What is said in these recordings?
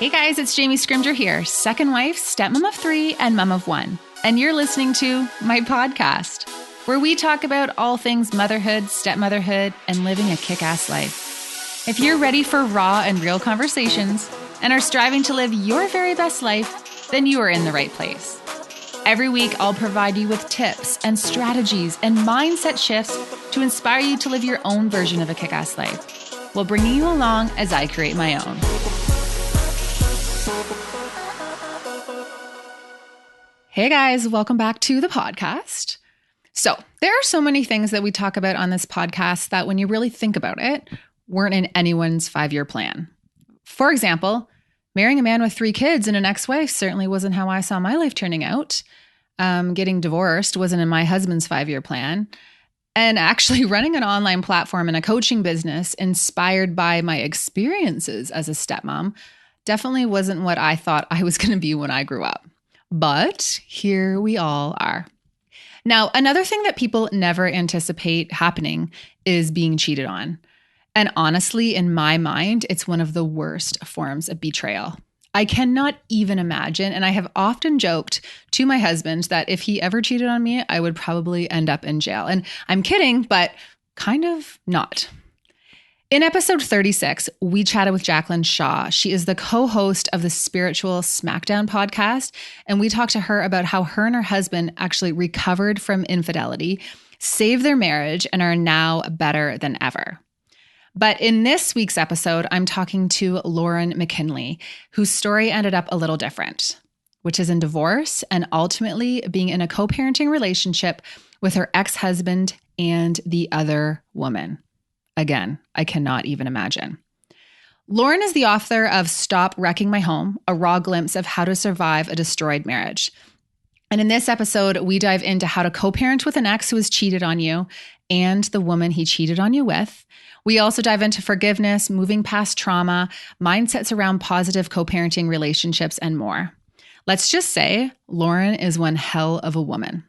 Hey guys, it's Jamie Scrimger here, second wife, stepmom of 3, and mom of 1. And you're listening to my podcast, where we talk about all things motherhood, stepmotherhood, and living a kick-ass life. If you're ready for raw and real conversations and are striving to live your very best life, then you are in the right place. Every week, I'll provide you with tips and strategies and mindset shifts to inspire you to live your own version of a kick-ass life, while bringing you along as I create my own. Hey guys, welcome back to the podcast. So there are so many things that we talk about on this podcast that when you really think about it, weren't in anyone's 5-year plan. For example, marrying a man with 3 kids and an ex-wife certainly wasn't how I saw my life turning out. Getting divorced wasn't in my husband's 5-year plan. And actually running an online platform and a coaching business inspired by my experiences as a stepmom definitely wasn't what I thought I was going to be when I grew up. But here we all are. Now, another thing that people never anticipate happening is being cheated on. And honestly, in my mind, it's one of the worst forms of betrayal. I cannot even imagine, and I have often joked to my husband that if he ever cheated on me, I would probably end up in jail. And I'm kidding, but kind of not. In episode 36, we chatted with Jacqueline Shaw. She is the co-host of the Spiritual Smackdown podcast, and we talked to her about how her and her husband actually recovered from infidelity, saved their marriage, and are now better than ever. But in this week's episode, I'm talking to Lauren McKinley, whose story ended up a little different, which is in divorce and ultimately being in a co-parenting relationship with her ex-husband and the other woman. Again, I cannot even imagine. Lauren is the author of Stop Wrecking My Home, a raw glimpse of how to survive a destroyed marriage. And in this episode, we dive into how to co-parent with an ex who has cheated on you and the woman he cheated on you with. We also dive into forgiveness, moving past trauma, mindsets around positive co-parenting relationships, and more. Let's just say Lauren is one hell of a woman.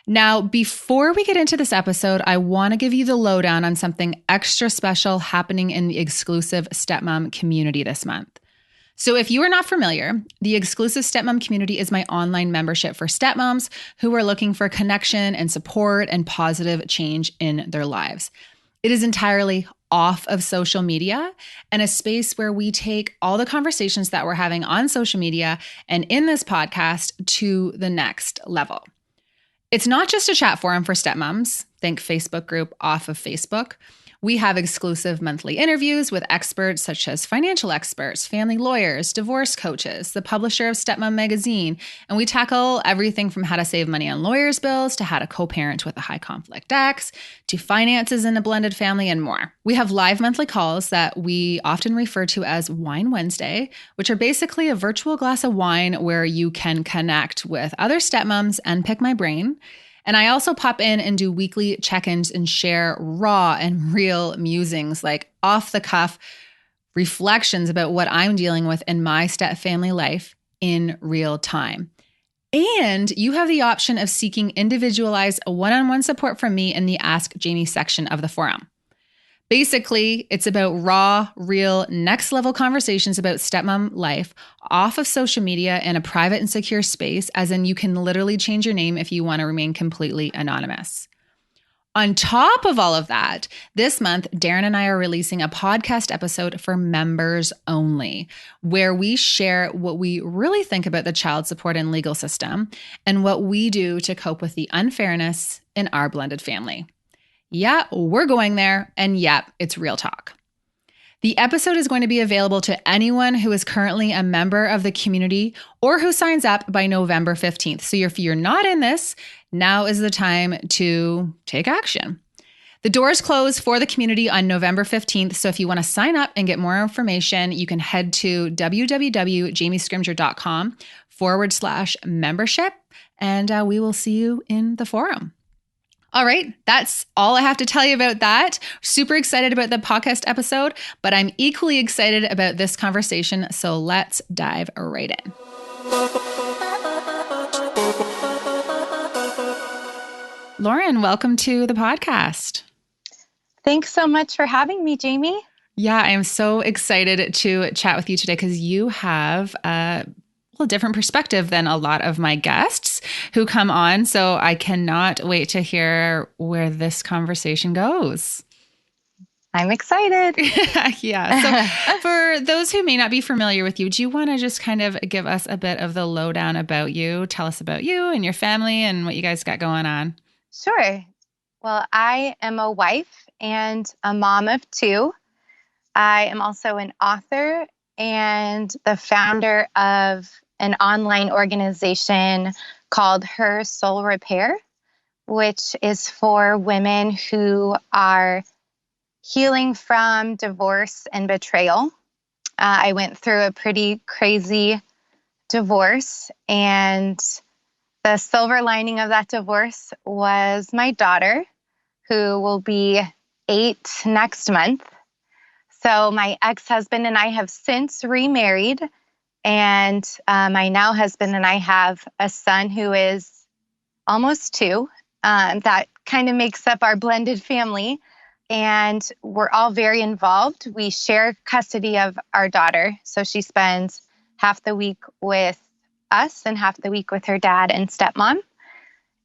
Now, before we get into this episode, I want to give you the lowdown on something extra special happening in the exclusive Stepmom community this month. So if you are not familiar, the exclusive Stepmom community is my online membership for stepmoms who are looking for connection and support and positive change in their lives. It is entirely off of social media and a space where we take all the conversations that we're having on social media and in this podcast to the next level. It's not just a chat forum for stepmoms. Think Facebook group off of Facebook. We have exclusive monthly interviews with experts such as financial experts, family lawyers, divorce coaches, the publisher of Stepmom magazine, and we tackle everything from how to save money on lawyers' bills to how to co-parent with a high conflict ex, to finances in a blended family and more. We have live monthly calls that we often refer to as Wine Wednesday, which are basically a virtual glass of wine where you can connect with other stepmoms and pick my brain. And I also pop in and do weekly check-ins and share raw and real musings, like off-the-cuff reflections about what I'm dealing with in my step-family life in real time. And you have the option of seeking individualized one-on-one support from me in the Ask Jamie section of the forum. Basically, it's about raw, real, next-level conversations about stepmom life off of social media in a private and secure space, as in you can literally change your name if you want to remain completely anonymous. On top of all of that, this month, Darren and I are releasing a podcast episode for members only, where we share what we really think about the child support and legal system and what we do to cope with the unfairness in our blended family. Yeah, we're going there, and yep, it's real talk. The episode is going to be available to anyone who is currently a member of the community or who signs up by November 15th. So if you're not in this, now is the time to take action. The doors close for the community on November 15th. So if you want to sign up and get more information, you can head to www.jamiescrimger.com/membership, and we will see you in the forum. All right, that's all I have to tell you about that. Super excited about the podcast episode, but I'm equally excited about this conversation. So let's dive right in. Lauren, welcome to the podcast. Thanks so much for having me, Jamie. Yeah, I am so excited to chat with you today because you have a different perspective than a lot of my guests who come on. So I cannot wait to hear where this conversation goes. I'm excited. Yeah. So, for those who may not be familiar with you, do you want to just kind of give us a bit of the lowdown about you? Tell us about you and your family and what you guys got going on. Sure. Well, I am a wife and a mom of two. I am also an author and the founder of an online organization called Her Soul Repair, which is for women who are healing from divorce and betrayal. I went through a pretty crazy divorce, and the silver lining of that divorce was my daughter, who will be 8 next month. So my ex-husband and I have since remarried, and my now husband and I have a son who is almost 2. That kind of makes up our blended family, and we're all very involved. We share custody of our daughter, so she spends half the week with us and half the week with her dad and stepmom.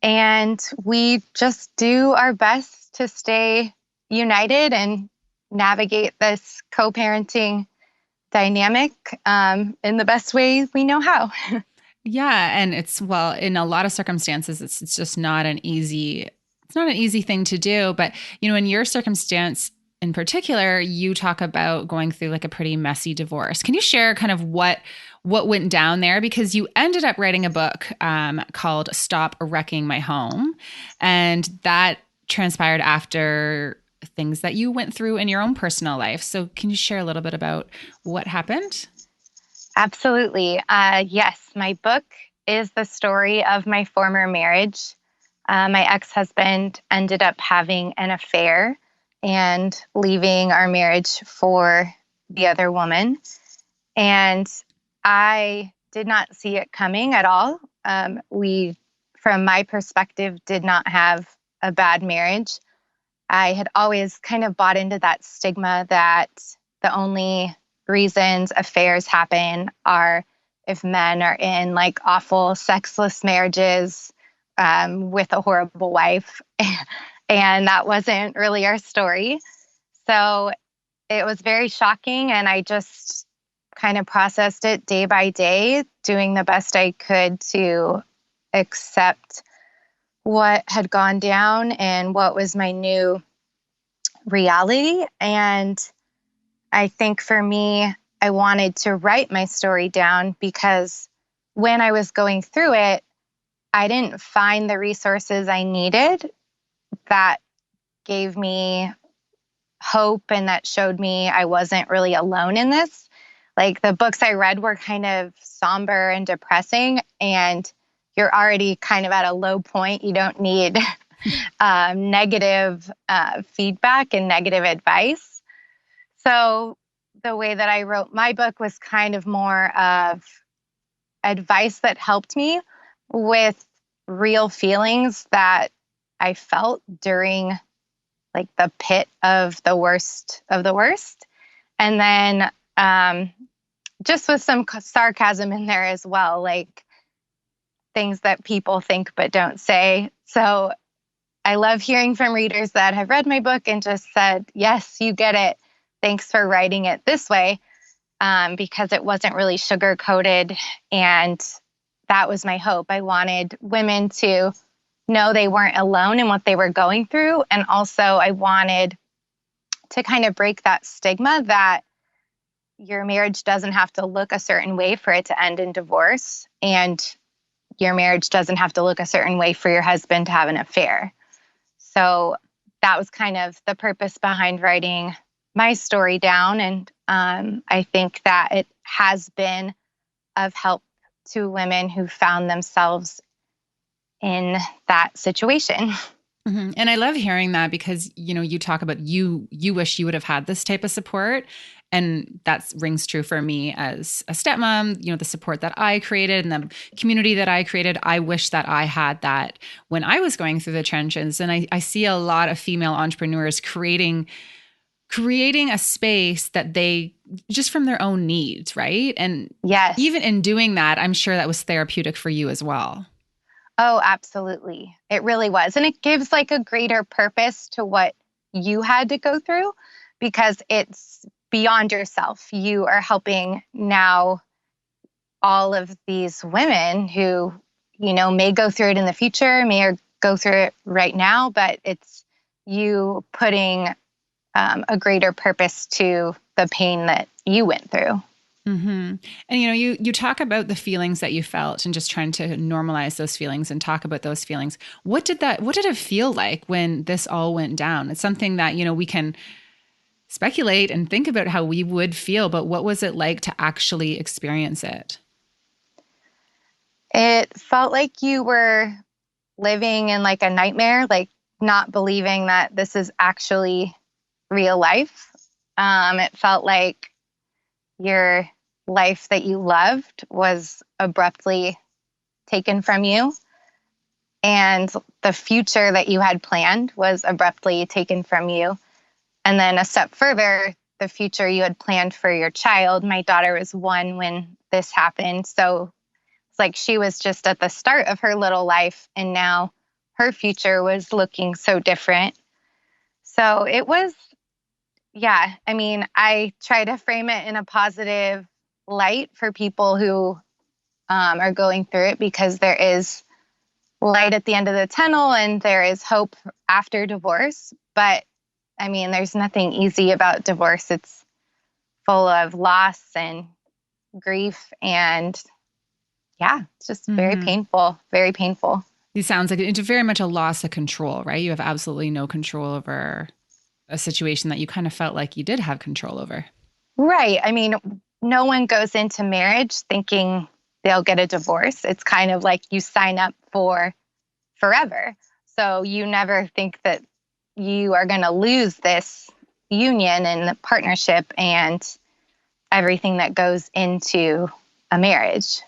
And we just do our best to stay united and navigate this co-parenting dynamic in the best way we know how. Yeah, and well, in a lot of circumstances, it's just not an easy thing to do. But in your circumstance in particular, you talk about going through like a pretty messy divorce. Can you share kind of what went down there? Because you ended up writing a book called "Stop Wrecking My Home," and that transpired after things that you went through in your own personal life. So, can you share a little bit about what happened? Absolutely. Yes, my book is the story of my former marriage. My ex-husband ended up having an affair and leaving our marriage for the other woman. And I did not see it coming at all. We, from my perspective, did not have a bad marriage. I had always kind of bought into that stigma that the only reasons affairs happen are if men are in like awful sexless marriages with a horrible wife. And that wasn't really our story. So it was very shocking. And I just kind of processed it day by day, doing the best I could to accept what had gone down and what was my new reality. And I think for me, I wanted to write my story down because when I was going through it, I didn't find the resources I needed that gave me hope and that showed me I wasn't really alone in this. Like the books I read were kind of somber and depressing, and you're already kind of at a low point. You don't need negative feedback and negative advice. So the way that I wrote my book was kind of more of advice that helped me with real feelings that I felt during like the pit of the worst of the worst. And then just with some sarcasm in there as well, like things that people think but don't say. So I love hearing from readers that have read my book and just said, yes, you get it. Thanks for writing it this way, because it wasn't really sugar coated. And that was my hope. I wanted women to know they weren't alone in what they were going through. And also I wanted to kind of break that stigma that your marriage doesn't have to look a certain way for it to end in divorce. And your marriage doesn't have to look a certain way for your husband to have an affair. So that was kind of the purpose behind writing my story down. And I think that it has been of help to women who found themselves in that situation. Mm-hmm. And I love hearing that because, you talk about you wish you would have had this type of support. And that rings true for me as a stepmom, the support that I created and the community that I created. I wish that I had that when I was going through the trenches. And I see a lot of female entrepreneurs creating creating a space that they just from their own needs, right? And Yes. even in doing that, I'm sure that was therapeutic for you as well. Oh, absolutely. It really was. And it gives like a greater purpose to what you had to go through because it's beyond yourself. You are helping now all of these women who, may go through it in the future, may go through it right now, but it's you putting a greater purpose to the pain that you went through. Mm-hmm. And you talk about the feelings that you felt and just trying to normalize those feelings and talk about those feelings. What did it feel like when this all went down? It's something that, we can speculate and think about how we would feel, but what was it like to actually experience it? It felt like you were living in like a nightmare, like not believing that this is actually real life. It felt like your life that you loved was abruptly taken from you. And the future that you had planned was abruptly taken from you. And then a step further, the future you had planned for your child. My daughter was 1 when this happened. So it's like she was just at the start of her little life. And now her future was looking so different. So it was, yeah, I mean, I try to frame it in a positive light for people who are going through it because there is light at the end of the tunnel and there is hope after divorce. But I mean, there's nothing easy about divorce. It's full of loss and grief and yeah, it's just very painful, very painful. It sounds like it's very much a loss of control, right? You have absolutely no control over a situation that you kind of felt like you did have control over. Right. I mean, no one goes into marriage thinking they'll get a divorce. It's kind of like you sign up for forever. So you never think that you are going to lose this union and the partnership and everything that goes into a marriage.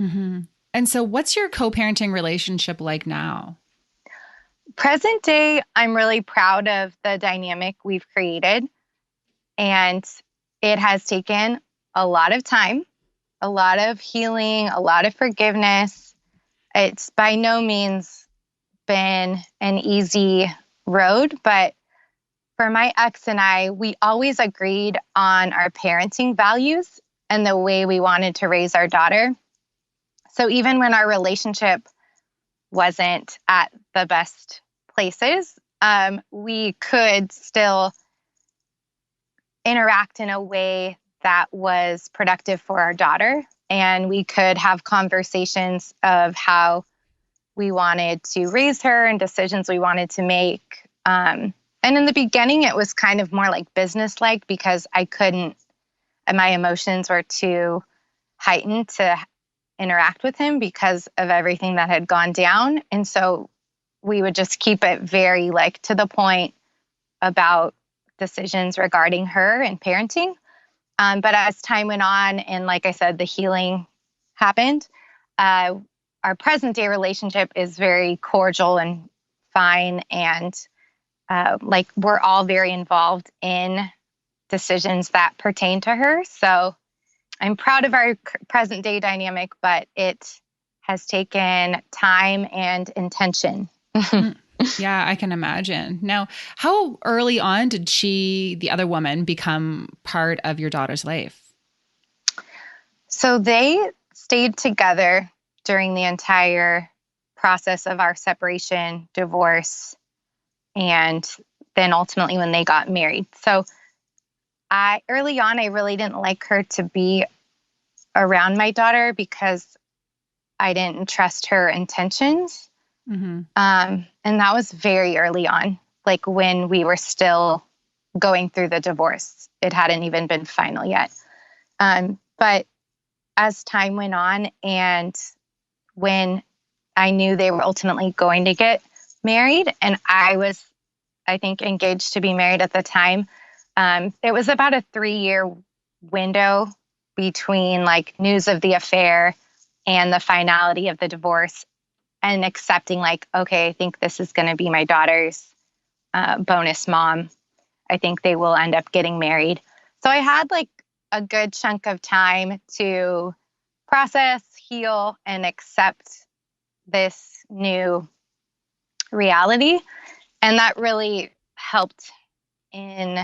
Mm-hmm. And so what's your co-parenting relationship like now? Present day, I'm really proud of the dynamic we've created. And it has taken a lot of time, a lot of healing, a lot of forgiveness. It's by no means been an easy road, but for my ex and I, we always agreed on our parenting values and the way we wanted to raise our daughter. So even when our relationship wasn't at the best places, we could still interact in a way that was productive for our daughter. And we could have conversations of how we wanted to raise her and decisions we wanted to make. And in the beginning, it was kind of more like business-like because I couldn't, and my emotions were too heightened to interact with him because of everything that had gone down. And so we would just keep it very like to the point about decisions regarding her and parenting. But as time went on, and like I said, the healing happened, our present day relationship is very cordial and fine. And like we're all very involved in decisions that pertain to her. So I'm proud of our present day dynamic, but it has taken time and intention. Yeah, I can imagine. Now, how early on did the other woman, become part of your daughter's life? So they stayed together during the entire process of our separation, divorce, and then ultimately when they got married. So early on, I really didn't like her to be around my daughter because I didn't trust her intentions. Mm-hmm. And that was very early on, like when we were still going through the divorce. It hadn't even been final yet. But as time went on and when I knew they were ultimately going to get married, and I was, I think, engaged to be married at the time, it was about a 3-year window between like news of the affair and the finality of the divorce and accepting like, okay, I think this is going to be my daughter's bonus mom. I think they will end up getting married. So I had like a good chunk of time to process, heal, and accept this new reality. And that really helped in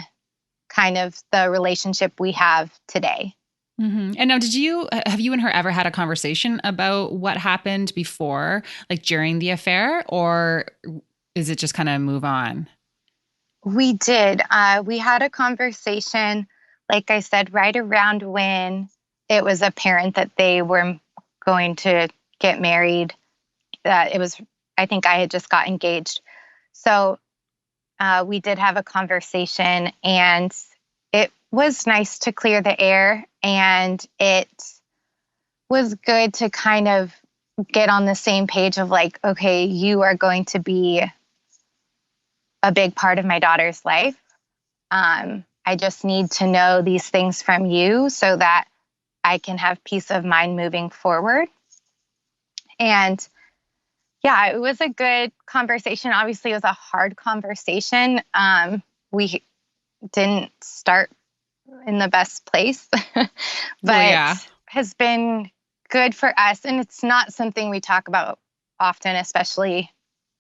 kind of the relationship we have today. Mm-hmm. And now, have you and her ever had a conversation about what happened before, like during the affair, or is it just kind of move on? We did. We had a conversation, like I said, right around when it was apparent that they were going to get married. I think I had just got engaged. So we did have a conversation, and it was nice to clear the air, and it was good to kind of get on the same page of like, okay, you are going to be a big part of my daughter's life. I just need to know these things from you so that I can have peace of mind moving forward. And yeah, it was a good conversation. Obviously, it was a hard conversation. We didn't start in the best place, but has been good for us. And it's not something we talk about often, especially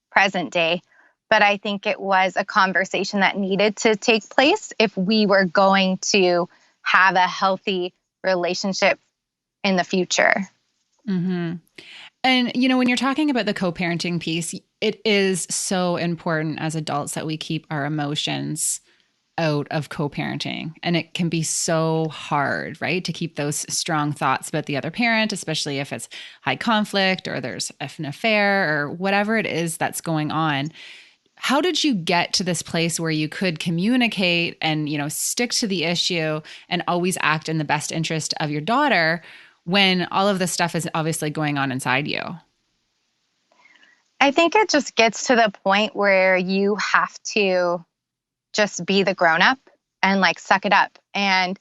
present day. But I think it was a conversation that needed to take place if we were going to have a healthy relationship in the future. Mm-hmm. And, when you're talking about the co-parenting piece, it is so important as adults that we keep our emotions out of co-parenting. And it can be so hard, right? To keep those strong thoughts about the other parent, especially if it's high conflict or there's an affair or whatever it is that's going on. How did you get to this place where you could communicate and, stick to the issue and always act in the best interest of your daughter when all of this stuff is obviously going on inside you? I think it just gets to the point where you have to just be the grown-up and like suck it up and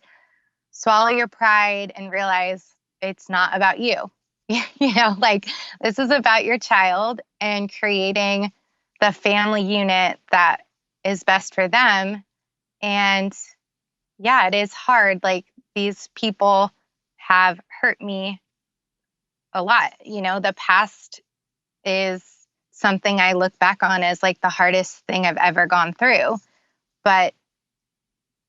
swallow your pride and realize it's not about you. Like this is about your child and creating the family unit that is best for them. And yeah, it is hard. Like these people have hurt me a lot. The past is something I look back on as like the hardest thing I've ever gone through. But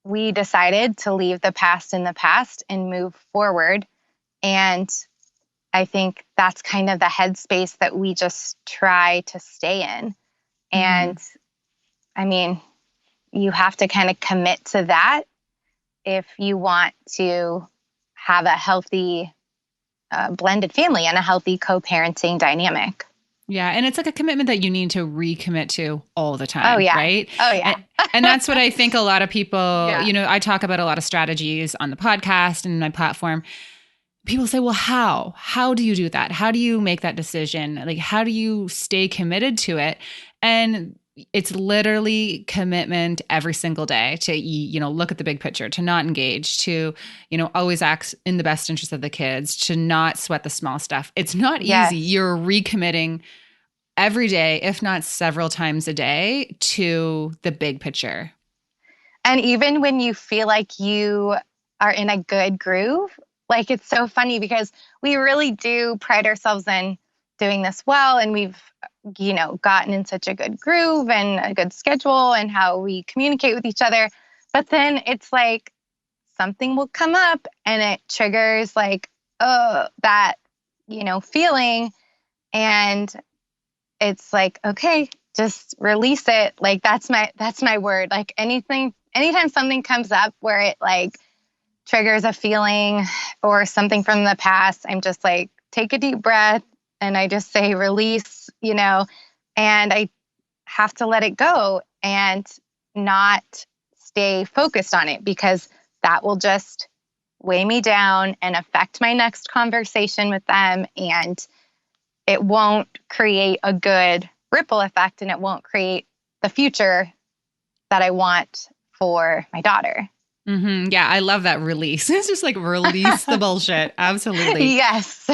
we decided to leave the past in the past and move forward. And I think that's kind of the headspace that we just try to stay in. And I mean, you have to kind of commit to that if you want to have a healthy blended family and a healthy co-parenting dynamic. Yeah. And it's like a commitment that you need to recommit to all the time. Oh, yeah. Right? Oh, yeah. And that's what I think a lot of people, I talk about a lot of strategies on the podcast and my platform. People say, well, how? How do you do that? How do you make that decision? Like, how do you stay committed to it? And it's literally commitment every single day to, look at the big picture, to not engage, to, always act in the best interest of the kids, to not sweat the small stuff. It's not easy. You're recommitting every day, if not several times a day, to the big picture. And even when you feel like you are in a good groove, like it's so funny because we really do pride ourselves in doing this well. And we've, gotten in such a good groove and a good schedule and how we communicate with each other. But then it's like something will come up and it triggers like, that, feeling. And it's like, okay, just release it. Like, that's my word. Like anytime something comes up where it like triggers a feeling or something from the past, I'm just like, take a deep breath. And I just say release, and I have to let it go and not stay focused on it because that will just weigh me down and affect my next conversation with them. And it won't create a good ripple effect and it won't create the future that I want for my daughter. Mm-hmm. Yeah, I love that release. It's just like release the bullshit. Absolutely. Yes.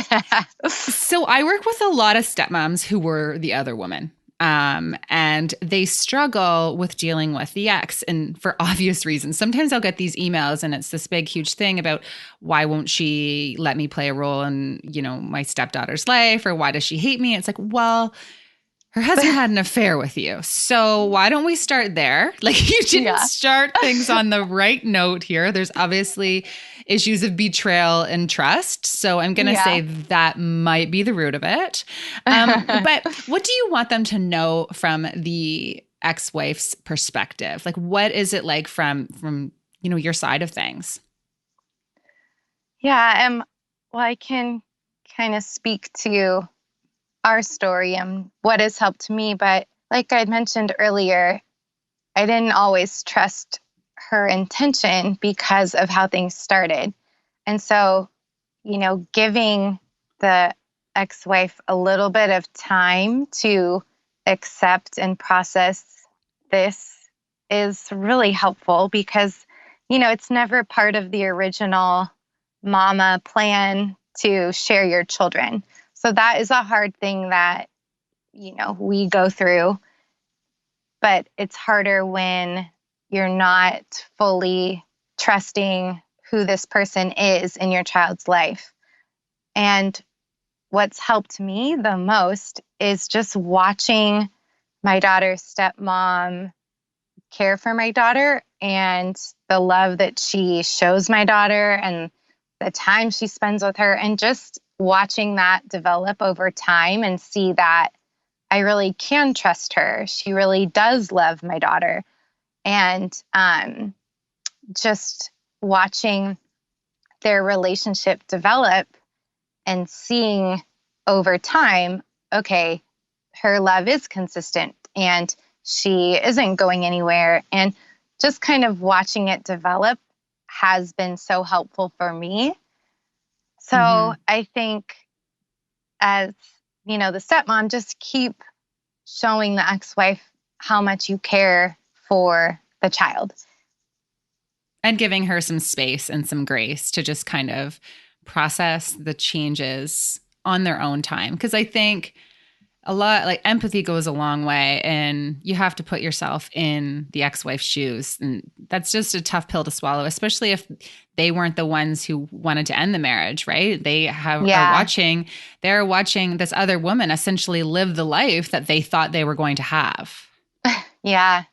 So I work with a lot of stepmoms who were the other woman. And they struggle with dealing with the ex, and for obvious reasons. Sometimes I'll get these emails and it's this big, huge thing about why won't she let me play a role in, my stepdaughter's life, or why does she hate me? It's like, well, her husband had an affair with you. So why don't we start there? Like, you didn't start things on the right note here. There's obviously issues of betrayal and trust. So I'm going to say that might be the root of it. But what do you want them to know from the ex-wife's perspective? Like, what is it like from your side of things? Yeah. Well, I can kind of speak to our story and what has helped me. But like I mentioned earlier, I didn't always trust her intention because of how things started. And so, giving the ex-wife a little bit of time to accept and process this is really helpful because, it's never part of the original mama plan to share your children. So that is a hard thing that, we go through, but it's harder when you're not fully trusting who this person is in your child's life. And what's helped me the most is just watching my daughter's stepmom care for my daughter and the love that she shows my daughter and the time she spends with her, and just watching that develop over time and see that I really can trust her. She really does love my daughter. And just watching their relationship develop and seeing over time, okay, her love is consistent and she isn't going anywhere. And just kind of watching it develop has been so helpful for me. So I think as, the stepmom, just keep showing the ex-wife how much you care for the child. And giving her some space and some grace to just kind of process the changes on their own time. Because I think a lot, like, empathy goes a long way, and you have to put yourself in the ex-wife's shoes. And that's just a tough pill to swallow, especially if they weren't the ones who wanted to end the marriage, right? They're watching this other woman essentially live the life that they thought they were going to have. Yeah,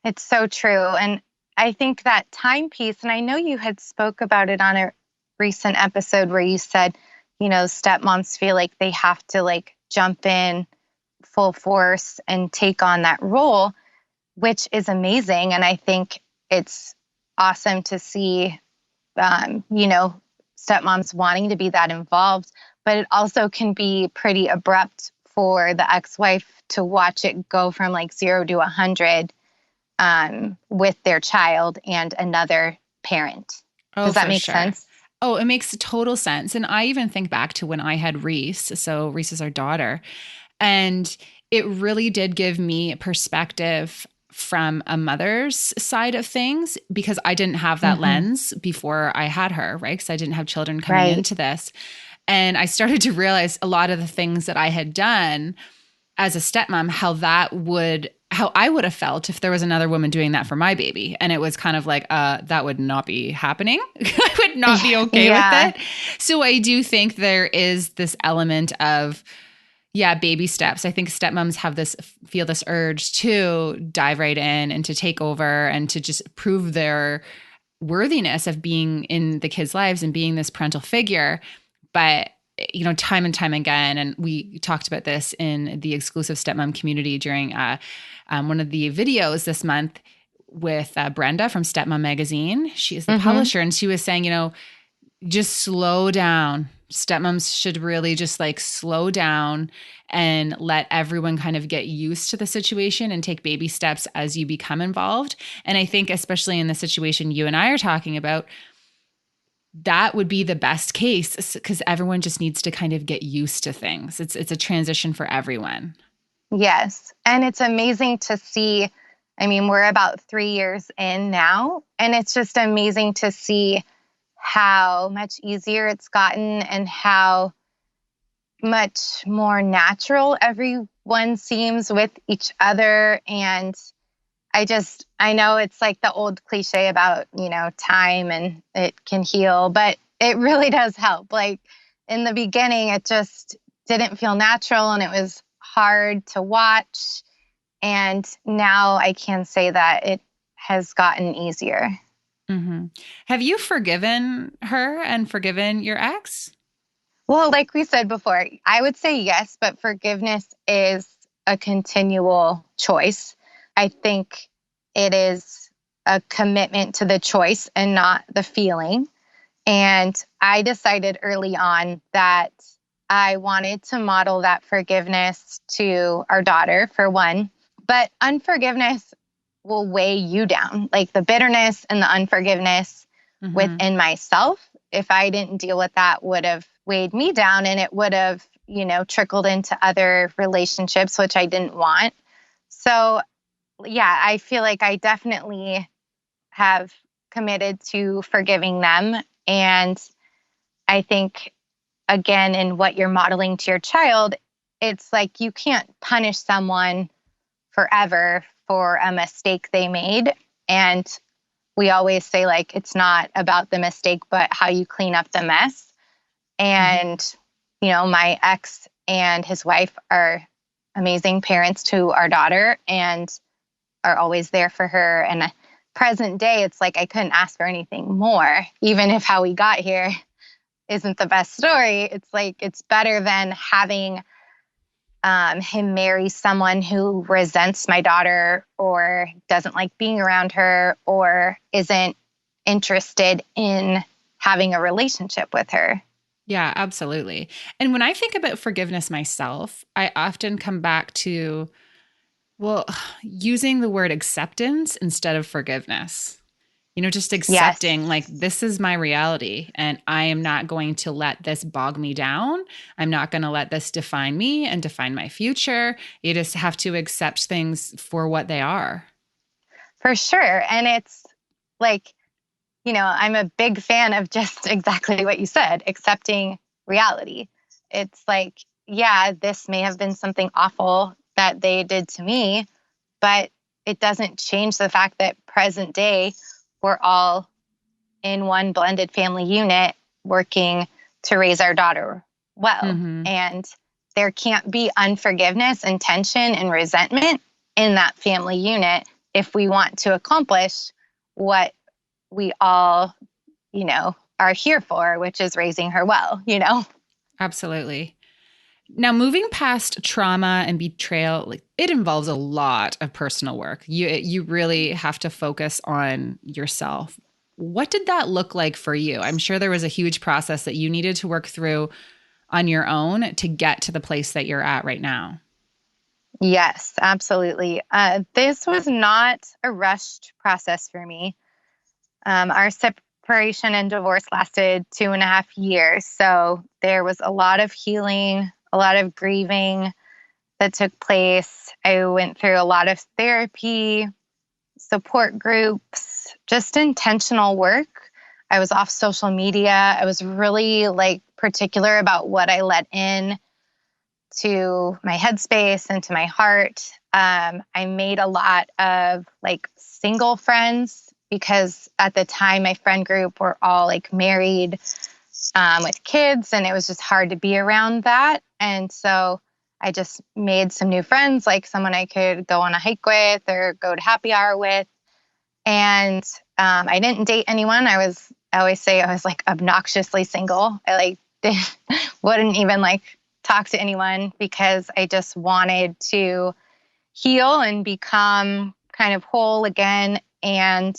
it's so true. And I think that time piece, and I know you had spoke about it on a recent episode where you said, stepmoms feel like they have to jump in full force and take on that role, which is amazing. And I think it's awesome to see, stepmoms wanting to be that involved, but it also can be pretty abrupt for the ex-wife to watch it go from 0 to 100 with their child and another parent. Does that make sense? Oh, it makes total sense. And I even think back to when I had Reese. So Reese is our daughter. And it really did give me perspective from a mother's side of things, because I didn't have that lens before I had her, right? Because I didn't have children coming into this. And I started to realize a lot of the things that I had done as a stepmom, how I would have felt if there was another woman doing that for my baby. And it was kind of like, that would not be happening. I would not be okay with it. So I do think there is this element of, baby steps. I think stepmoms feel this urge to dive right in and to take over and to just prove their worthiness of being in the kids' lives and being this parental figure. But time and time again, and we talked about this in the exclusive stepmom community during one of the videos this month with Brenda from Stepmom Magazine. She is the publisher, and she was saying, just slow down. Stepmoms should really just slow down and let everyone kind of get used to the situation and take baby steps as you become involved. And I think especially in the situation you and I are talking about, that would be the best case, because everyone just needs to kind of get used to things. It's a transition for everyone. Yes. And it's amazing to see. I mean, we're about 3 years in now, and it's just amazing to see how much easier it's gotten and how much more natural everyone seems with each other. And I know it's like the old cliche about, time and it can heal, but it really does help. Like in the beginning, it just didn't feel natural and it was hard to watch. And now I can say that it has gotten easier. Mm-hmm. Have you forgiven her and forgiven your ex? Well, like we said before, I would say yes, but forgiveness is a continual choice. I think it is a commitment to the choice and not the feeling. And I decided early on that I wanted to model that forgiveness to our daughter, for one, but unforgiveness will weigh you down, like the bitterness and the unforgiveness Mm-hmm. within myself. If I didn't deal with that, would have weighed me down and it would have, trickled into other relationships, which I didn't want. So, yeah, I feel like I definitely have committed to forgiving them. And I think, again, in what you're modeling to your child, it's like you can't punish someone forever for a mistake they made. And we always say, like, it's not about the mistake, but how you clean up the mess. Mm-hmm. And, my ex and his wife are amazing parents to our daughter and are always there for her. And present day, it's like I couldn't ask for anything more, even if how we got here isn't the best story. It's like it's better than having him marry someone who resents my daughter or doesn't like being around her or isn't interested in having a relationship with her. Yeah, absolutely. And when I think about forgiveness myself, I often come back to, well, using the word acceptance instead of forgiveness. Just Yes, accepting, like, this is my reality and I am not going to let this bog me down. I'm not going to let this define me and define my future. You just have to accept things for what they are. for sure. And it's like, I'm a big fan of just exactly what you said, accepting reality. It's like, yeah, this may have been something awful that they did to me, but it doesn't change the fact that present day, we're all in one blended family unit working to raise our daughter well. Mm-hmm. And there can't be unforgiveness and tension and resentment in that family unit if we want to accomplish what we all, are here for, which is raising her well. Absolutely. Now, moving past trauma and betrayal, like, it involves a lot of personal work. You really have to focus on yourself. What did that look like for you? I'm sure there was a huge process that you needed to work through on your own to get to the place that you're at right now. Yes, absolutely. This was not a rushed process for me. Our separation and divorce lasted 2.5 years. So there was a lot of healing, a lot of grieving that took place. I went through a lot of therapy, support groups, just intentional work. I was off social media. I was really particular about what I let in to my headspace and to my heart. I made a lot of single friends because at the time my friend group were all married with kids, and it was just hard to be around that. And so I just made some new friends, like someone I could go on a hike with or go to happy hour with. And I didn't date anyone. I always say I was obnoxiously single. I wouldn't even talk to anyone because I just wanted to heal and become kind of whole again and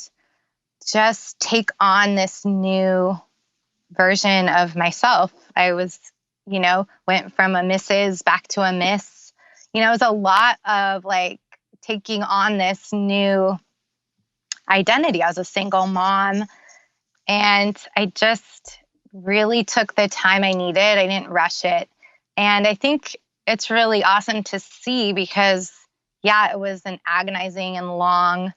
just take on this new version of myself. I was, went from a Mrs. back to a Miss. It was a lot of taking on this new identity. I was a single mom, and I just really took the time I needed. I didn't rush it. And I think it's really awesome to see because, yeah, it was an agonizing and long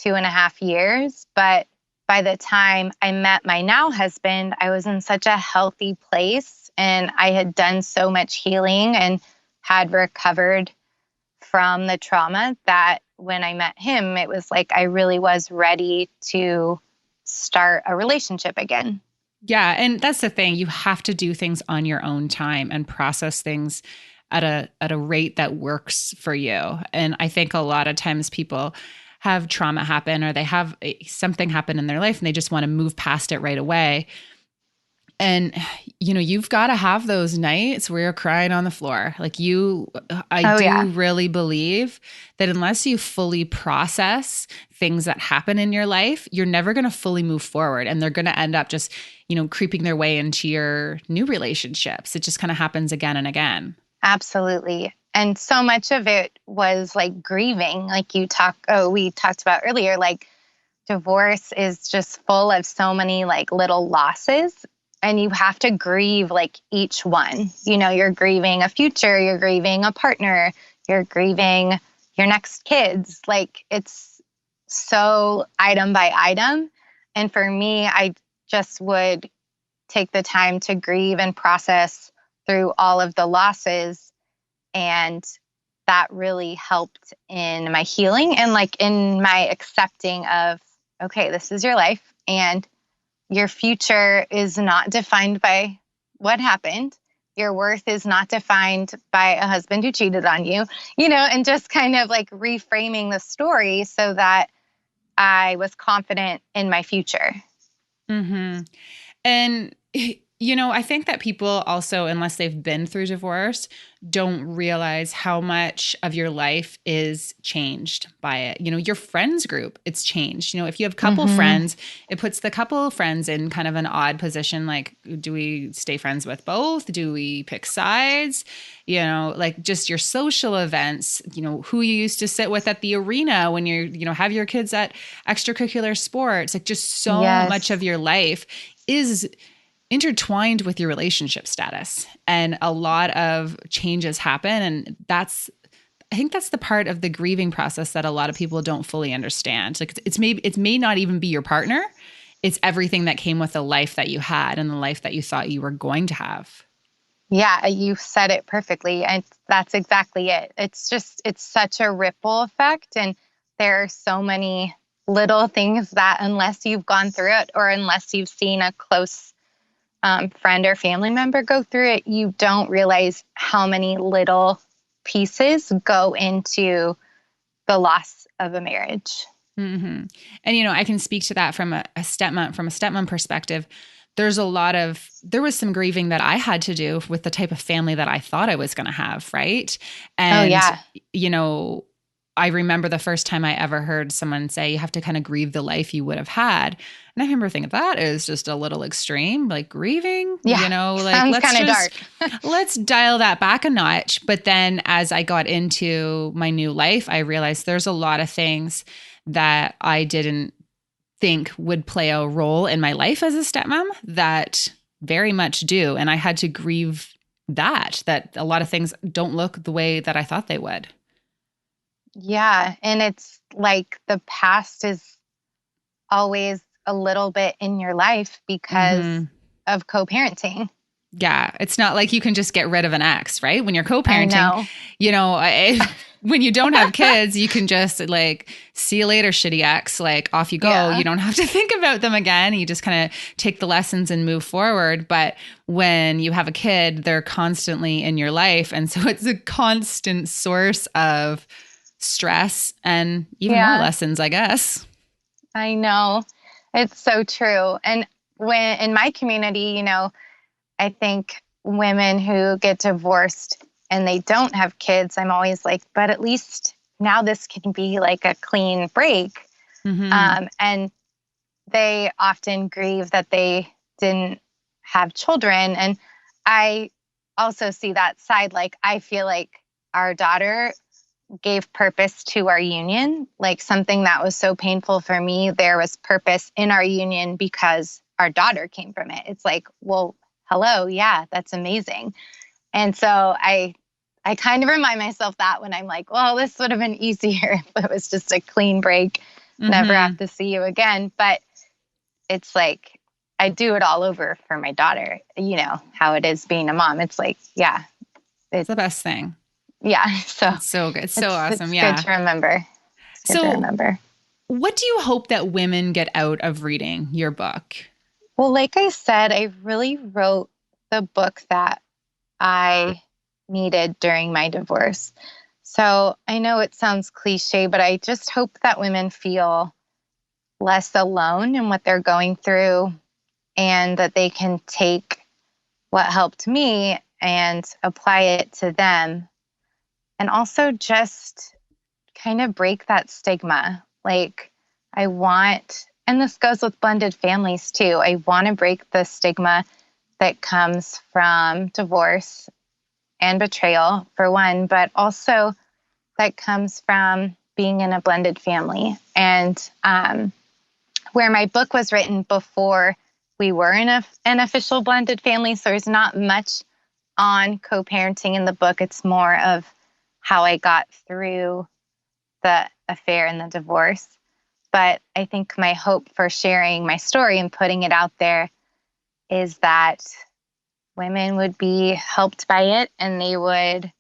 2.5 years. But by the time I met my now husband, I was in such a healthy place And I had done so much healing and had recovered from the trauma that when I met him, it was like I really was ready to start a relationship again. Yeah. And that's the thing. You have to do things on your own time and process things at a rate that works for you. And I think a lot of times people have trauma happen or they have something happen in their life and they just want to move past it right away. And, you know, you've got to have those nights where you're crying on the floor. Like I really believe that unless you fully process things that happen in your life, you're never going to fully move forward. And they're going to end up just, you know, creeping their way into your new relationships. It just kind of happens again and again. Absolutely. And so much of it was like grieving, like we talked about earlier, like divorce is just full of so many like little losses. And you have to grieve like each one. You know, you're grieving a future, you're grieving a partner, you're grieving your next kids. Like it's so item by item. And for me, I just would take the time to grieve and process through all of the losses. And that really helped in my healing and like in my accepting of, okay, this is your life and your future is not defined by what happened. Your worth is not defined by a husband who cheated on you, you know, and just kind of like reframing the story so that I was confident in my future. Mm-hmm. And, you know, I think that people also, unless they've been through divorce, don't realize how much of your life is changed by it. You know, your friends group, it's changed. You know, if you have couple friends, it puts the couple friends in kind of an odd position. Like, do we stay friends with both? Do we pick sides? You know, like just your social events, you know, who you used to sit with at the arena when you're, you know, have your kids at extracurricular sports, like just so much of your life is intertwined with your relationship status, and a lot of changes happen. And I think that's the part of the grieving process that a lot of people don't fully understand. Like it may not even be your partner. It's everything that came with the life that you had and the life that you thought you were going to have. Yeah, you said it perfectly. And that's exactly it. It's such a ripple effect. And there are so many little things that unless you've gone through it or unless you've seen a close friend or family member go through it, you don't realize how many little pieces go into the loss of a marriage. Mm-hmm. And, you know, I can speak to that from a stepmom perspective. There was some grieving that I had to do with the type of family that I thought I was going to have. Right. And, you know, I remember the first time I ever heard someone say you have to kind of grieve the life you would have had. And I remember thinking that is just a little extreme, like grieving, you know, like sounds kind of dark. Let's dial that back a notch. But then as I got into my new life, I realized there's a lot of things that I didn't think would play a role in my life as a stepmom that very much do. And I had to grieve that a lot of things don't look the way that I thought they would. Yeah. And it's like the past is always a little bit in your life because of co-parenting. Yeah. It's not like you can just get rid of an ex, right? When you're co-parenting, you know, when you don't have kids, you can just like, see you later, shitty ex, like off you go. Yeah. You don't have to think about them again. You just kind of take the lessons and move forward. But when you have a kid, they're constantly in your life. And so it's a constant source of stress and even more lessons, I guess. I know. It's so true. And when in my community, you know, I think women who get divorced and they don't have kids, I'm always like, but at least now this can be like a clean break. And they often grieve that they didn't have children. And I also see that side. Like, I feel like our daughter gave purpose to our union. Like something that was so painful for me, there was purpose in our union because our daughter came from it. It's like, well, hello. Yeah, that's amazing. And so I kind of remind myself that when I'm like, well, this would have been easier if it was just a clean break, never have to see you again. But it's like I do it all over for my daughter. You know how it is being a mom. It's like, yeah, It's the best thing. Yeah. So it's so good. It's so awesome. It's good to remember. It's good to remember. What do you hope that women get out of reading your book? Well, like I said, I really wrote the book that I needed during my divorce. So I know it sounds cliche, but I just hope that women feel less alone in what they're going through, and that they can take what helped me and apply it to them. And also just kind of break that stigma. Like, I want, and this goes with blended families too, I want to break the stigma that comes from divorce and betrayal, for one, but also that comes from being in a blended family. And where my book was written before we were in an official blended family, so there's not much on co-parenting in the book. It's more of how I got through the affair and the divorce. But I think my hope for sharing my story and putting it out there is that women would be helped by it, and they would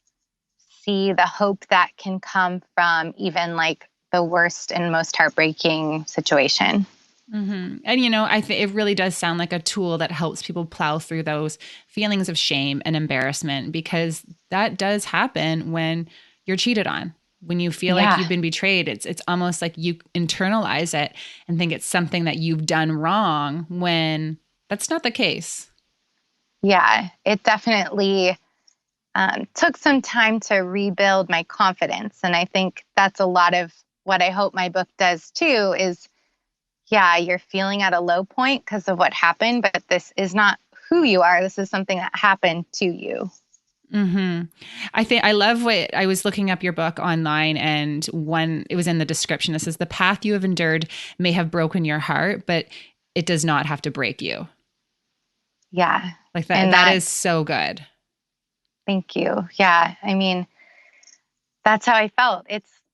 see the hope that can come from even like the worst and most heartbreaking situation. Mm-hmm. And, you know, I think it really does sound like a tool that helps people plow through those feelings of shame and embarrassment, because that does happen when you're cheated on. When you feel like you've been betrayed, it's almost like you internalize it and think it's something that you've done wrong, when that's not the case. Yeah, it definitely took some time to rebuild my confidence. And I think that's a lot of what I hope my book does too is, you're feeling at a low point because of what happened, but this is not who you are. This is something that happened to you. Mm-hmm. I love what I was looking up your book online, and it was in the description. It says, "The path you have endured may have broken your heart, but it does not have to break you." Yeah. Like that. And that is so good. Thank you. Yeah. I mean, that's how I felt.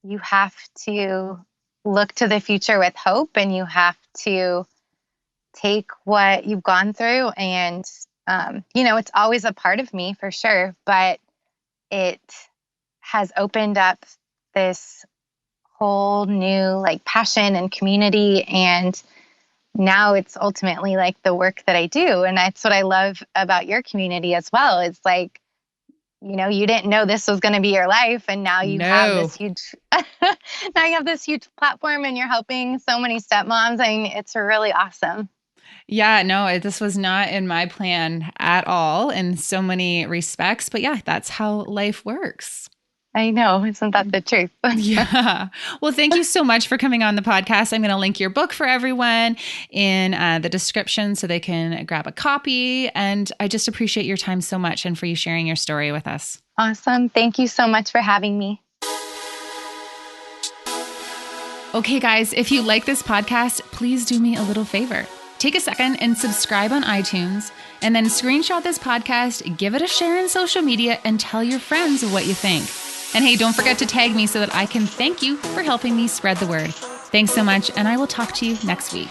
You have to look to the future with hope, and you have to take what you've gone through, and it's always a part of me for sure, but it has opened up this whole new like passion and community. And now it's ultimately like the work that I do. And that's what I love about your community as well. It's like, you didn't know this was going to be your life. And now you have this huge, now you have this huge platform, and you're helping so many stepmoms. I mean, it's really awesome. Yeah, no, this was not in my plan at all in so many respects. But yeah, that's how life works. I know. Isn't that the truth? Yeah. Well, thank you so much for coming on the podcast. I'm going to link your book for everyone in the description so they can grab a copy. And I just appreciate your time so much, and for you sharing your story with us. Awesome. Thank you so much for having me. Okay, guys, if you like this podcast, please do me a little favor. Take a second and subscribe on iTunes, and then screenshot this podcast, give it a share in social media, and tell your friends what you think. And hey, don't forget to tag me so that I can thank you for helping me spread the word. Thanks so much, and I will talk to you next week.